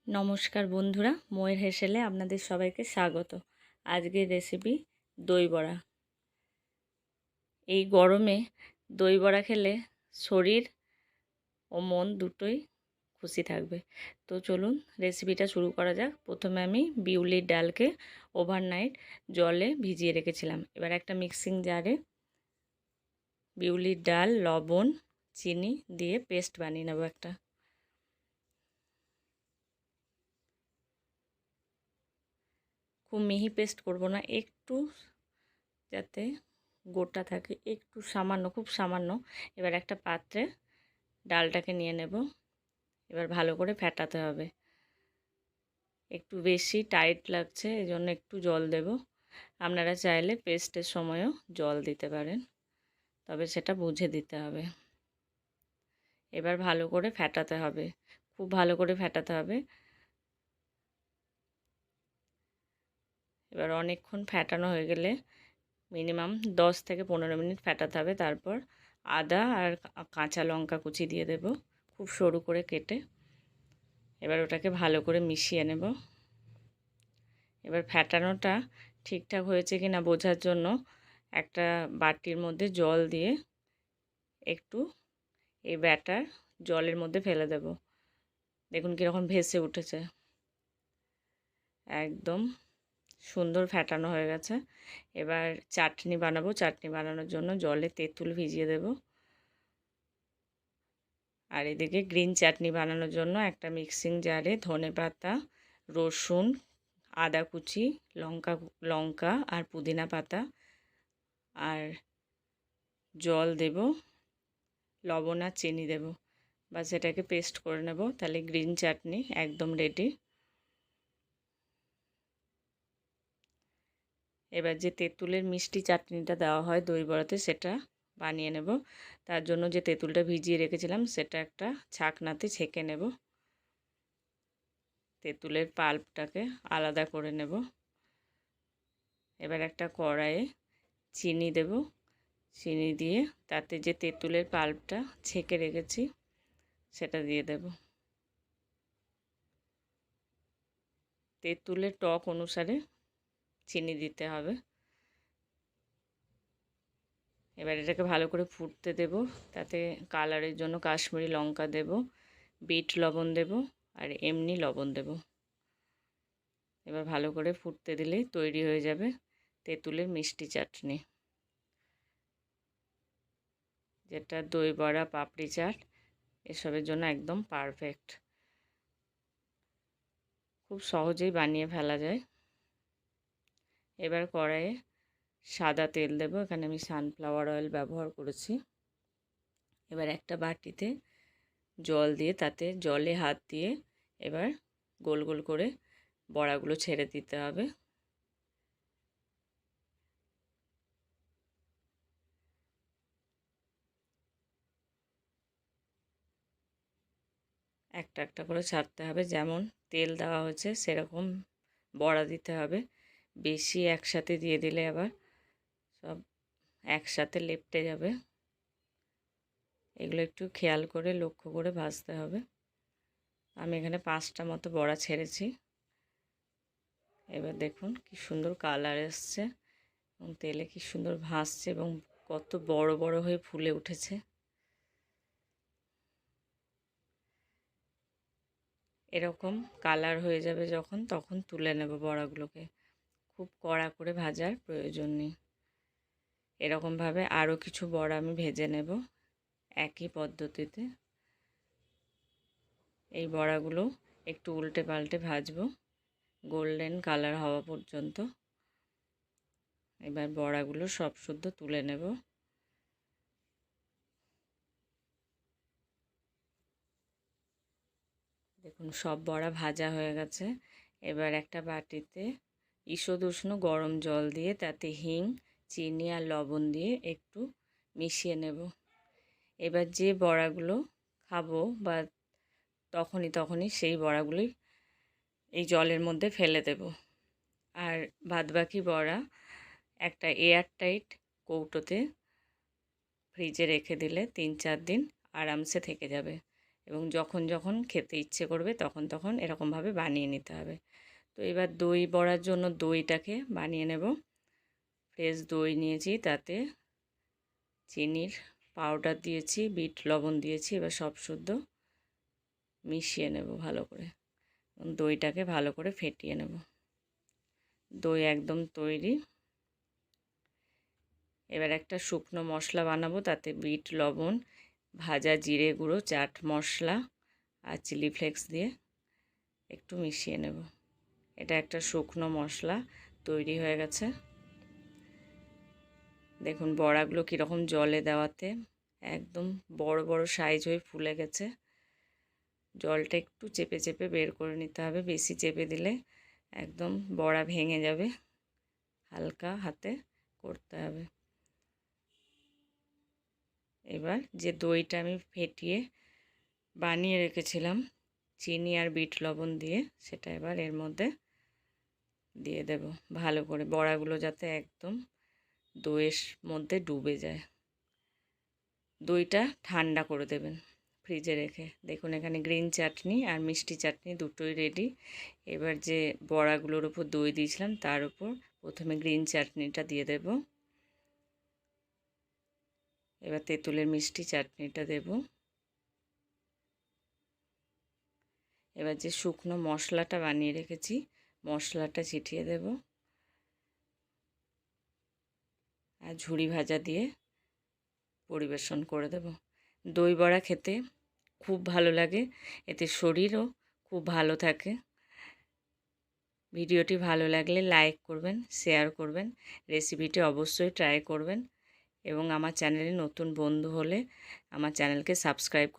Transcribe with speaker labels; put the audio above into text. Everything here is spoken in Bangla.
Speaker 1: নমস্কার বন্ধুরা, ময়ের হেসেলে আপনাদের সবাইকে স্বাগত। আজকের রেসিপি দই বড়া। এই গরমে দই বড়া খেলে শরীর ও মন দুটোই খুশি থাকবে। তো চলুন রেসিপিটা শুরু করা যাক। প্রথমে আমি বিউলির ডালকে ওভারনাইট জলে ভিজিয়ে রেখেছিলাম। এবার একটা মিক্সিং জারে বিউলির ডাল, লবণ, চিনি দিয়ে পেস্ট বানিয়ে নেব একটা। খুব মিহি পেস্ট করব না, একটু যাতে গোটা থাকে, একটু সামান্য, খুব সামান্য। এবার একটা পাত্রে ডালটাকে নিয়ে নেব। এবার ভালো করে ফেটাতে হবে। একটু বেশি টাইট লাগছে, এই জন্য একটু জল দেব। আপনারা চাইলে পেস্টের সময়ও জল দিতে পারেন, তবে সেটা বুঝে দিতে হবে। এবার ভালো করে ফেটাতে হবে, খুব ভালো করে ফেটাতে হবে। এবার অনেকক্ষণ ফেটানো হয়ে গেলে মিনিমাম 10 থেকে 15 মিনিট ফেটাতে হবে। তারপর আদা আর কাঁচা লঙ্কা কুচি দিয়ে দেব, খুব সরু করে কেটে। এবার ওটাকে ভালো করে মিশিয়ে নেব। এবার ফেটানোটা ঠিকঠাক হয়েছে কি না বোঝার জন্য একটা বাটির মধ্যে জল দিয়ে একটু এই ব্যাটার জলের মধ্যে ফেলে দেব। দেখুন কীরকম ভেসে উঠেছে, একদম সুন্দর ফেটানো হয়ে গেছে। এবার চাটনি বানাবো। চাটনি বানানোর জন্য জলে তেঁতুল ভিজিয়ে দেব। আর এদিকে গ্রিন চাটনি বানানোর জন্য একটা মিক্সিং জারে ধনেপাতা, রসুন, আদা কুচি, লঙ্কা আর পুদিনা পাতা আর জল দেব, লবণ আর চিনি দেব। বাস এটাকে পেস্ট করে নেব। তাহলে গ্রিন চাটনি একদম রেডি। এবার যে তেঁতুলের মিষ্টি চাটনিটা দেওয়া হয় দই বড়াতে, সেটা বানিয়ে নেব। তার জন্য যে তেঁতুলটা ভিজিয়ে রেখেছিলাম সেটা একটা ছাঁকনাতে ছেঁকে নেব। তেঁতুলের পাল্পটাকে আলাদা করে নেব। এবার একটা কড়াইয়ে চিনি দেব। চিনি দিয়ে তাতে যে তেঁতুলের পাল্পটা ছেঁকে রেখেছি সেটা দিয়ে দেব। তেঁতুলের টক অনুসারে চিনি দিতে হবে। এবার এটাকে ভালো করে ফুটতে দেব। তাতে কালারের জন্য কাশ্মীরি লঙ্কা দেব, বিট লবণ দেব আর এমনি লবণ দেব। এবার ভালো করে ফুটতে দিলেই তৈরি হয়ে যাবে তেঁতুলের মিষ্টি চাটনি, যেটা দই বড়া, পাপড়ি চাট এসবের জন্য একদম পারফেক্ট। খুব সহজেই বানিয়ে ফেলা যায়। এবার কড়াইয়ে সাদা তেল দেব। এখানে আমি সানফ্লাওয়ার অয়েল ব্যবহার করেছি। এবার একটা বাটিতে জল দিয়ে তাতে জলে হাত দিয়ে এবার গোল গোল করে বড়াগুলো ছেড়ে দিতে হবে। একটা একটা করে ছাড়তে হবে, যেমন তেল দেওয়া হয়েছে সেরকম বড়া দিতে হবে। বেশি একসাথে দিয়ে দিলে আবার সব একসাথে লেপ্টে যাবে। এগুলো একটু খেয়াল করে লক্ষ্য করে ভাজতে হবে। আমি এখানে 5টা মতো বড়া ছেড়েছি। এবার দেখুন কি সুন্দর কালার এসছে এবং তেলে কি সুন্দর ভাসছে এবং কত বড় বড় হয়ে ফুলে উঠেছে। এরকম কালার হয়ে যাবে যখন, তখন তুলে নেব বড়াগুলোকে। খুব কড়া করে ভাজার প্রয়োজন নেই। এরকমভাবে আরও কিছু বড়া আমি ভেজে নেব একই পদ্ধতিতে। এই বড়াগুলো একটু উল্টে পাল্টে ভাজবো গোল্ডেন কালার হওয়া পর্যন্ত। এবার বড়াগুলো সব শুদ্ধ তুলে নেব। দেখুন সব বড়া ভাজা হয়ে গেছে। এবার একটা বাটিতে ঈষৎ উষ্ণ গরম জল দিয়ে তাতে হিং, চিনি আর লবণ দিয়ে একটু মিশিয়ে নেব। এবার যে বড়াগুলো খাবো বা তখনই সেই বড়াগুলোই এই জলের মধ্যে ফেলে দেব। আর বাদবাকি বড়া একটা এয়ারটাইট কৌটোতে ফ্রিজে রেখে দিলে 3-4 দিন আরামসে থেকে যাবে। এবং যখন যখন খেতে ইচ্ছে করবে তখন তখন এরকমভাবে বানিয়ে নিতে হবে। তো এবার দই বড়ার জন্য দইটাকে বানিয়ে নেব। ফ্রেশ দই নিয়েছি, তাতে চিনির পাউডার দিয়েছি, বিট লবণ দিয়েছি। এবার সব শুদ্ধ মিশিয়ে নেব ভালো করে, দইটাকে ভালো করে ফেটিয়ে নেব। দই একদম তৈরি। এবার একটা শুকনো মশলা বানাবো, তাতে বিট লবণ, ভাজা জিরে গুঁড়ো, চাট মশলা আর চিলি ফ্লেক্স দিয়ে একটু মিশিয়ে নেব। এটা একটা শুকনো মশলা তৈরি হয়ে গেছে। দেখুন বড়াগুলো কীরকম জলে দেওয়াতে একদম বড় বড় সাইজ হয়ে ফুলে গেছে। জলটা একটু চেপে চেপে বের করে নিতে হবে, বেশি চেপে দিলে একদম বড়া ভেঙে যাবে। হালকা হাতে করতে হবে। এবার যে দইটা আমি ফেটিয়ে বানিয়ে রেখেছিলাম চিনি আর বিট লবণ দিয়ে, সেটা এবার এর মধ্যে দিয়ে দেব ভালো করে, বড়াগুলো যাতে একদম দইয়ের মধ্যে ডুবে যায়। দইটা ঠান্ডা করে দেবেন ফ্রিজে রেখে। দেখুন এখানে গ্রিন চাটনি আর মিষ্টি চাটনি দুটোই রেডি। এবার যে বড়াগুলোর উপর দই দিয়েছিলাম তার উপর প্রথমে গ্রিন চাটনিটা দিয়ে দেব। এবার তেঁতুলের মিষ্টি চাটনিটা দেব। এবার যে শুকনো মশলাটা বানিয়ে রেখেছি মশলাটা ছিটিয়ে দেব, আর ঝুরি ভাজা দিয়ে পরিবেশন করে দেব। দই বড়া খেতে খুব ভালো লাগে, এতে শরীরও খুব ভালো থাকে। ভিডিওটি ভালো লাগলে লাইক করবেন, শেয়ার করবেন, রেসিপিটি অবশ্যই ট্রাই করবেন এবং আমার চ্যানেলে নতুন বন্ধু হলে আমার চ্যানেলকে সাবস্ক্রাইব